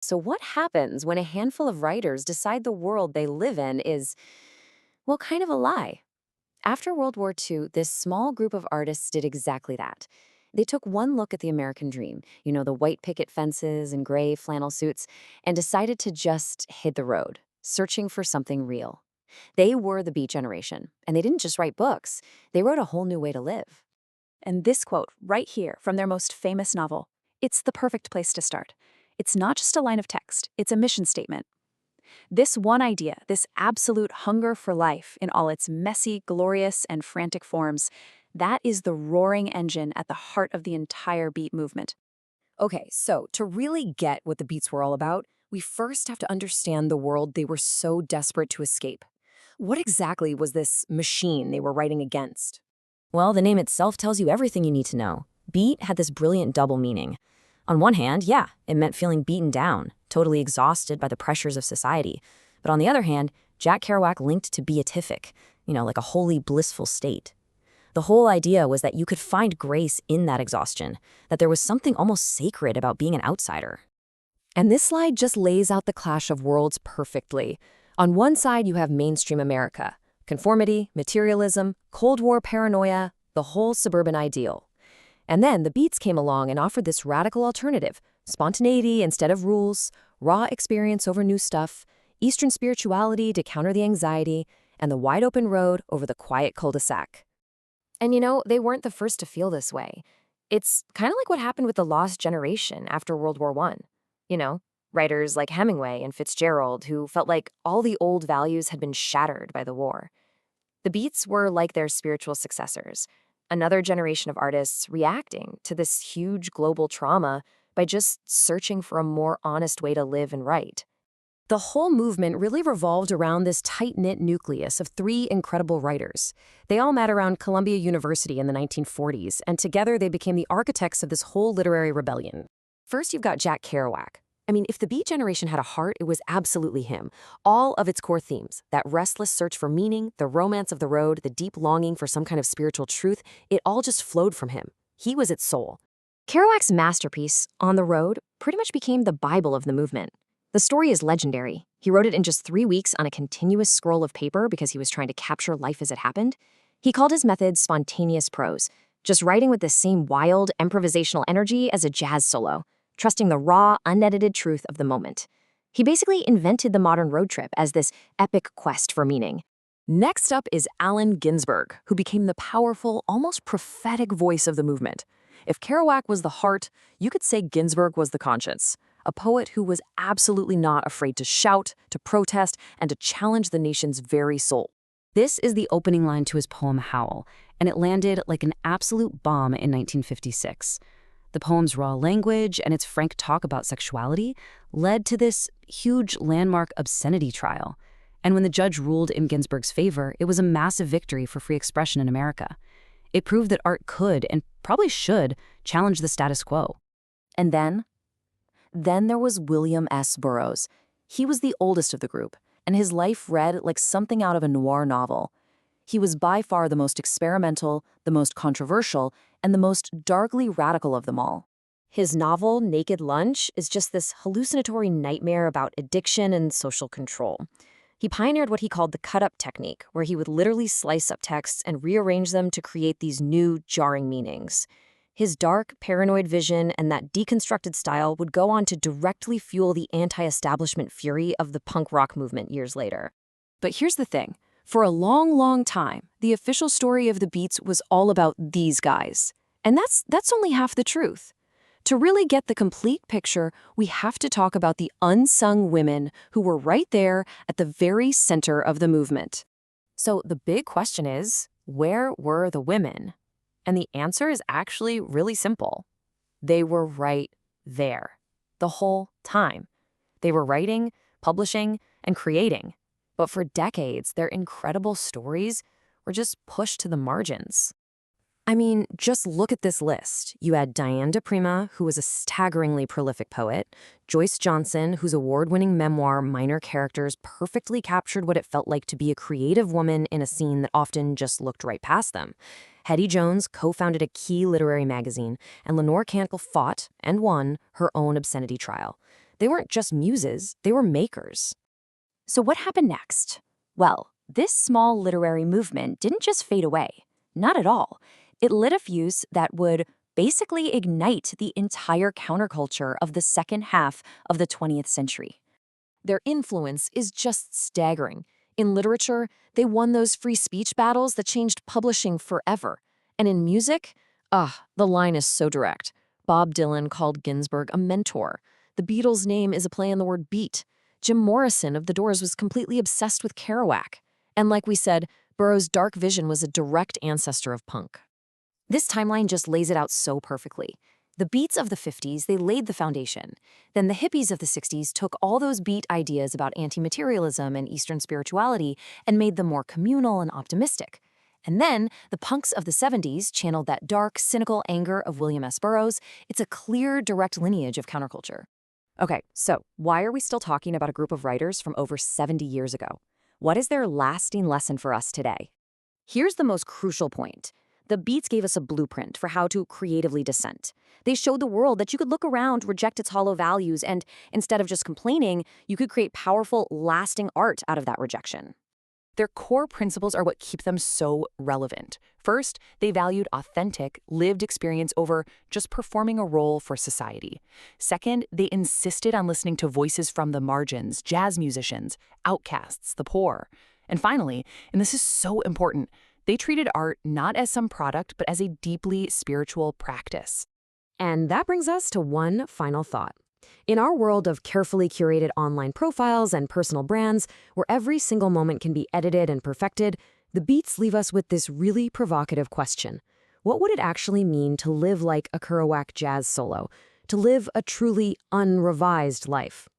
So, what happens when a handful of writers decide the world they live in is, well, kind of a lie? After World War II, this small group of artists did exactly that. They took one look at the American dream, the white picket fences and gray flannel suits, and decided to just hit the road, searching for something real. They were the Beat Generation, and they didn't just write books, they wrote a whole new way to live. And this quote, right here from their most famous novel, it's the perfect place to start. It's not just a line of text, it's a mission statement. This one idea, this absolute hunger for life in all its messy, glorious, and frantic forms, that is the roaring engine at the heart of the entire Beat movement. Okay, so to really get what the Beats were all about, we first have to understand the world they were so desperate to escape. What exactly was this machine they were writing against? Well, the name itself tells you everything you need to know. Beat had this brilliant double meaning. On one hand, yeah, it meant feeling beaten down, totally exhausted by the pressures of society. But on the other hand, Jack Kerouac linked to beatific, like a holy, blissful state. The whole idea was that you could find grace in that exhaustion, that there was something almost sacred about being an outsider. And this slide just lays out the clash of worlds perfectly. On one side, you have mainstream America, conformity, materialism, Cold War paranoia, the whole suburban ideal. And then the Beats came along and offered this radical alternative: spontaneity instead of rules, raw experience over new stuff, Eastern spirituality to counter the anxiety, and the wide open road over the quiet cul-de-sac. And they weren't the first to feel this way. It's kind of like what happened with the lost generation after World War I. You know, writers like Hemingway and Fitzgerald who felt like all the old values had been shattered by the war. The Beats were like their spiritual successors, another generation of artists reacting to this huge global trauma by just searching for a more honest way to live and write. The whole movement really revolved around this tight-knit nucleus of three incredible writers. They all met around Columbia University in the 1940s, and together they became the architects of this whole literary rebellion. First, you've got Jack Kerouac. I mean, if the Beat Generation had a heart, it was absolutely him. All of its core themes, that restless search for meaning, the romance of the road, the deep longing for some kind of spiritual truth, it all just flowed from him. He was its soul. Kerouac's masterpiece, On the Road, pretty much became the Bible of the movement. The story is legendary. He wrote it in just 3 weeks on a continuous scroll of paper because he was trying to capture life as it happened. He called his method spontaneous prose, just writing with the same wild, improvisational energy as a jazz solo, trusting the raw, unedited truth of the moment. He basically invented the modern road trip as this epic quest for meaning. Next up is Allen Ginsberg, who became the powerful, almost prophetic voice of the movement. If Kerouac was the heart, you could say Ginsberg was the conscience. A poet who was absolutely not afraid to shout, to protest, and to challenge the nation's very soul. This is the opening line to his poem Howl, and it landed like an absolute bomb in 1956. The poem's raw language and its frank talk about sexuality led to this huge landmark obscenity trial. And when the judge ruled in Ginsberg's favor, it was a massive victory for free expression in America. It proved that art could, and probably should, challenge the status quo. And then there was William S. Burroughs. He was the oldest of the group, and his life read like something out of a noir novel. He was by far the most experimental, the most controversial, and the most darkly radical of them all. His novel, Naked Lunch, is just this hallucinatory nightmare about addiction and social control. He pioneered what he called the cut-up technique, where he would literally slice up texts and rearrange them to create these new, jarring meanings. His dark, paranoid vision and that deconstructed style would go on to directly fuel the anti-establishment fury of the punk rock movement years later. But here's the thing. For a long, long time, the official story of the Beats was all about these guys. And that's only half the truth. To really get the complete picture, we have to talk about the unsung women who were right there at the very center of the movement. So the big question is, where were the women? And the answer is actually really simple. They were right there, the whole time. They were writing, publishing, and creating. But for decades, their incredible stories were just pushed to the margins. I mean, just look at this list. You had Diane de Prima, who was a staggeringly prolific poet, Joyce Johnson, whose award-winning memoir, Minor Characters, perfectly captured what it felt like to be a creative woman in a scene that often just looked right past them. Hetty Jones co-founded a key literary magazine, and Lenore Cantle fought, and won, her own obscenity trial. They weren't just muses, they were makers. So what happened next? Well, this small literary movement didn't just fade away. Not at all. It lit a fuse that would basically ignite the entire counterculture of the second half of the 20th century. Their influence is just staggering. In literature, they won those free speech battles that changed publishing forever. And in music, the line is so direct. Bob Dylan called Ginsberg a mentor. The Beatles' name is a play on the word beat. Jim Morrison of The Doors was completely obsessed with Kerouac. And like we said, Burroughs' dark vision was a direct ancestor of punk. This timeline just lays it out so perfectly. The beats of the 50s, they laid the foundation. Then the hippies of the 60s took all those beat ideas about anti-materialism and Eastern spirituality and made them more communal and optimistic. And then the punks of the 70s channeled that dark, cynical anger of William S. Burroughs. It's a clear, direct lineage of counterculture. Okay, so why are we still talking about a group of writers from over 70 years ago? What is their lasting lesson for us today? Here's the most crucial point. The Beats gave us a blueprint for how to creatively dissent. They showed the world that you could look around, reject its hollow values, and instead of just complaining, you could create powerful, lasting art out of that rejection. Their core principles are what keep them so relevant. First, they valued authentic, lived experience over just performing a role for society. Second, they insisted on listening to voices from the margins, jazz musicians, outcasts, the poor. And finally, and this is so important, they treated art not as some product, but as a deeply spiritual practice. And that brings us to one final thought. In our world of carefully curated online profiles and personal brands, where every single moment can be edited and perfected, the Beats leave us with this really provocative question. What would it actually mean to live like a Kerouac jazz solo, to live a truly unrevised life?